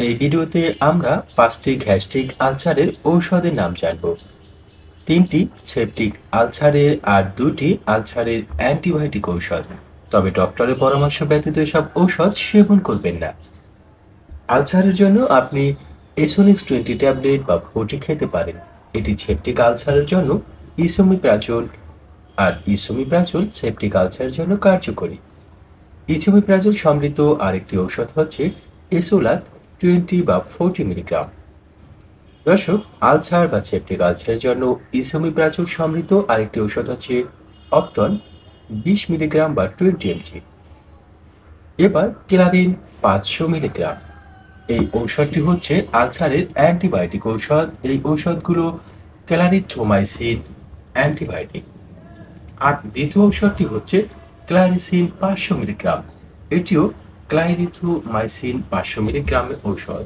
এই ভিডিওতে আমরা 5টি গ্যাস্ট্রিক আলসারের ঔষধের নাম জানব। 3টি সেপটিক আলসারের আর 2টি আলসারের অ্যান্টিবায়োটিক ঔষধ। তবে ডক্টরের পরামর্শ ব্যতীত এসব ঔষধ সেবন করবেন না। আলসারের জন্য আপনি এসোনিক্স 20 ট্যাবলেট বা বটি খেতে পারেন। এটি সেপটিক আলসারের জন্য ইসোমিপ্রাজোল, আর ইসোমিপ্রাজোল সেপটিক আলসারের জন্য কার্যকরী। ইসোমিপ্রাজোল সমৃদ্ধ আরেকটি ঔষধ হচ্ছে এসোলাত 20 বা 40 মিলিগ্রাম। দর্শক, আলসার বা সেপটিক আলসারের জন্য ইসোমিপ্রাজোল সমৃদ্ধ আরেকটি ঔষধ হচ্ছে অপটন 20 মিলিগ্রাম বা 20 এমজি। এবার ক্লারিন 500 মিলিগ্রাম। এই ঔষধটি হচ্ছে আলসারের অ্যান্টিবায়োটিক ঔষধ। এই ঔষধগুলো ক্লারিথ্রোমাইসিন অ্যান্টিবায়োটিক। আর দ্বিতীয় ঔষধটি হচ্ছে ক্লারিসিন 500 মিলিগ্রাম। এটিও ক্লারিথ্রোমাইসিন 500 মিলিগ্রামের ঔষধ।